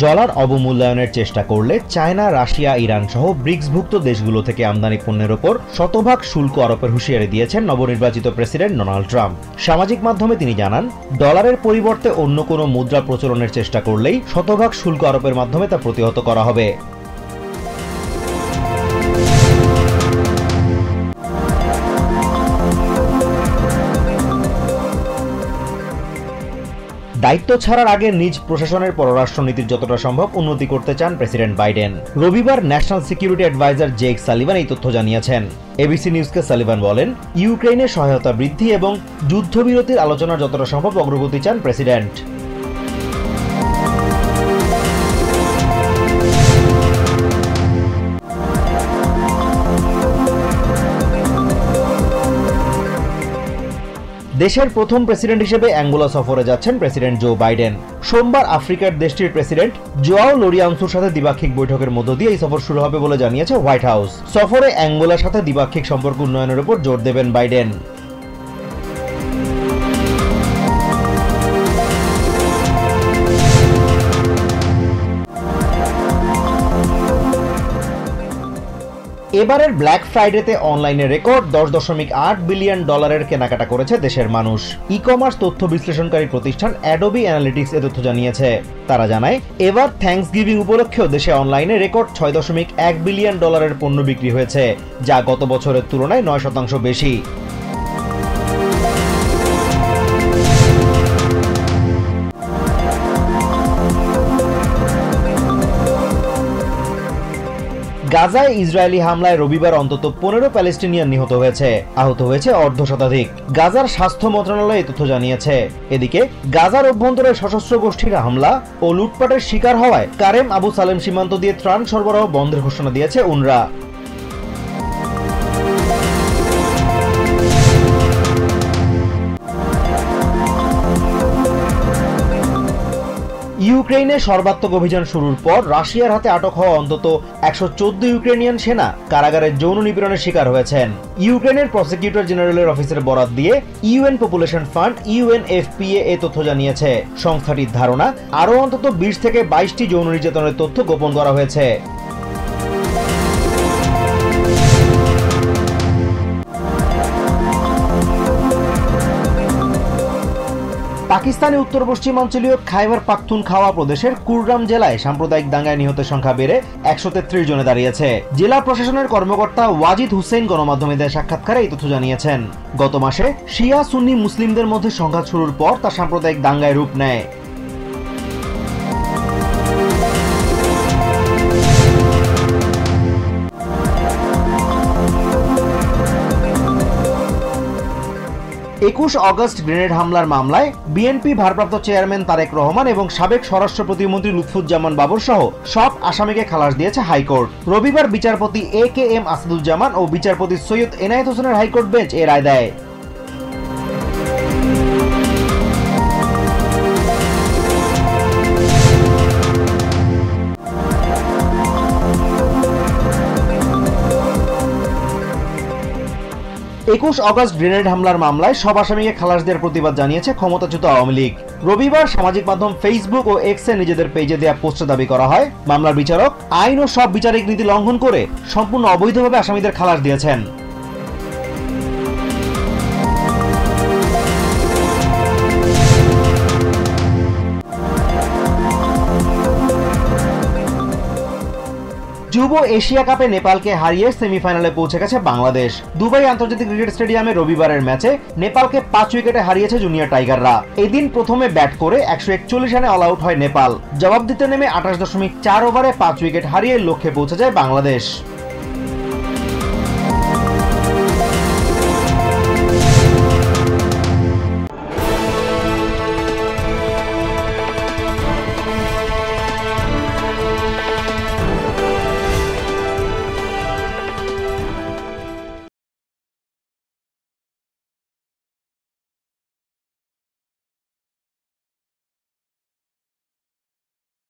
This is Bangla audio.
ডলার অবমূল্যায়নের চেষ্টা করলে চায়না, রাশিয়া, ইরান সহ ব্রিক্সভুক্ত দেশগুলো থেকে আমদানি পণ্যের ওপর শতভাগ শুল্ক আরোপের হুঁশিয়ারি দিয়েছেন নবনির্বাচিত প্রেসিডেন্ট ডোনাল্ড ট্রাম্প। সামাজিক মাধ্যমে তিনি জানান, ডলারের পরিবর্তে অন্য কোনো মুদ্রা প্রচলনের চেষ্টা করলেই শতভাগ শুল্ক আরোপের মাধ্যমে তা প্রতিহত করা হবে। দায়িত্ব ছাড়ার আগে নিজ প্রশাসনের পররাষ্ট্রনীতির যতটা সম্ভব উন্নতি করতে চান প্রেসিডেন্ট বাইডেন। রবিবার national security adviser Jake Sullivan এই তথ্য জানিয়েছেন। এবিসি নিউজকে সালিভান বলেন, ইউক্রেনের সহায়তা বৃদ্ধি এবং যুদ্ধবিরতির আলোচনার যতটা সম্ভব অগ্রগতি চান প্রেসিডেন্ট। দেশের প্রথম প্রেসিডেন্ট হিসেবে অ্যাঙ্গোলা সফরে যাচ্ছেন প্রেসিডেন্ট জো বাইডেন। সোমবার আফ্রিকার দেশটির প্রেসিডেন্ট জোয়াও লোরিয়ানসোর সাথে দ্বিপাক্ষিক বৈঠকের মধ্য দিয়ে এই সফর শুরু হবে বলে জানিয়েছে হোয়াইট হাউস। সফরে অ্যাঙ্গোলার সাথে দ্বিপাক্ষিক সম্পর্ক উন্নয়নের উপর জোর দেবেন বাইডেন। এবারের ব্ল্যাক ফ্রাইডেতে অনলাইনে রেকর্ড $10.8 বিলিয়ন কেনাকাটা করেছে দেশের মানুষ। ই কমার্স তথ্য বিশ্লেষণকারী প্রতিষ্ঠান অ্যাডোবি অ্যানালিটিক্স এ তথ্য জানিয়েছে। তারা জানায়, এবার থ্যাঙ্কসগিভিং উপলক্ষেও দেশে অনলাইনে রেকর্ড $6.1 বিলিয়ন পণ্য বিক্রি হয়েছে, যা গত বছরের তুলনায় 9% বেশি। গাজায় ইসরায়েলি হামলায় রবিবার অন্তত 15 প্যালেস্টিনিয়ান নিহত হয়েছে, আহত হয়েছে অর্ধশতাধিক। গাজার স্বাস্থ্য মন্ত্রণালয় এই তথ্য জানিয়েছে। এদিকে গাজার অভ্যন্তরে সশস্ত্র গোষ্ঠীর হামলা ও লুটপাটের শিকার হওয়ায় কারেম আবু সালেম সীমান্ত দিয়ে ত্রাণ সরবরাহ বন্ধের ঘোষণা দিয়েছে উনরা। ইউক্রেনে সর্বাত্মক অভিযান শুরুর পর রাশিয়ার হাতে আটক হওয়া অন্তত 114 ইউক্রেনিয়ান সেনা কারাগারের যৌন নিপীড়নের শিকার হয়েছেন। ইউক্রেনের প্রসিকিউটর জেনারেলের অফিসের বরাত দিয়ে ইউএন পপুলেশন ফান্ড UNFPA এ তথ্য জানিয়েছে। সংস্থাটির ধারণা, আরও অন্তত 20 থেকে 22টি যৌন নির্যাতনের তথ্য গোপন করা হয়েছে। পাকিস্তানে উত্তর পশ্চিমাঞ্চলীয় খাইবার পাখতুনখাওয়া প্রদেশের কুররাম জেলায় সাম্প্রদায়িক দাঙ্গায় নিহতের সংখ্যা বেড়ে 133 জনে দাঁড়িয়েছে। জেলা প্রশাসনের কর্মকর্তা ওয়াজিদ হুসেইন গণমাধ্যমে দেয়া সাক্ষাৎকারে এই তথ্য জানিয়েছেন। গত মাসে শিয়া সুন্নি মুসলিমদের মধ্যে সংঘাত শুরুর পর তা সাম্প্রদায়িক দাঙ্গায় রূপ নেয়। আগস্ট গ্রেনেড হামলার মামলায় বিএনপি ভারপ্রাপ্ত চেয়ারম্যান তারেক রহমান এবং সাবেক স্বরাষ্ট্র প্রতিমন্ত্রী লুৎফুজ্জামান বাবর সহ সব আসামিকে খালাস দিয়েছে হাইকোর্ট। রবিবার বিচারপতি AKM আসাদুজ্জামান ও বিচারপতি সৈয়দ এনায়েত হোসেনের হাইকোর্ট বেঞ্চ এ রায় দেয়। 21 আগস্ট গ্রেনেড হামলার মামলায় সব আসামিকে খালাস দেওয়ার প্রতিবাদ জানিয়েছে ক্ষমতাচ্যুত আওয়ামী লীগ। রবিবার সামাজিক মাধ্যম ফেসবুক ও এক্সে নিজেদের পেজে দেয়া পোস্টে দাবি করা হয়, মামলার বিচারক আইন ও সব বিচারিক নীতি লঙ্ঘন করে সম্পূর্ণ অবৈধভাবে আসামিদের খালাস দিয়েছেন। যুব এশিয়া কাপে নেপালকে হারিয়ে সেমিফাইনালে পৌঁছে গেছে বাংলাদেশ। দুবাই আন্তর্জাতিক ক্রিকেট স্টেডিয়ামে রবিবারের ম্যাচে নেপালকে 5 উইকেটে হারিয়েছে জুনিয়র টাইগাররা। এদিন প্রথমে ব্যাট করে 141 রানে অল আউট হয় নেপাল। জবাব দিতে নেমে 28.4 ওভারে 5 উইকেট হারিয়ে লক্ষ্যে পৌঁছে যায় বাংলাদেশ।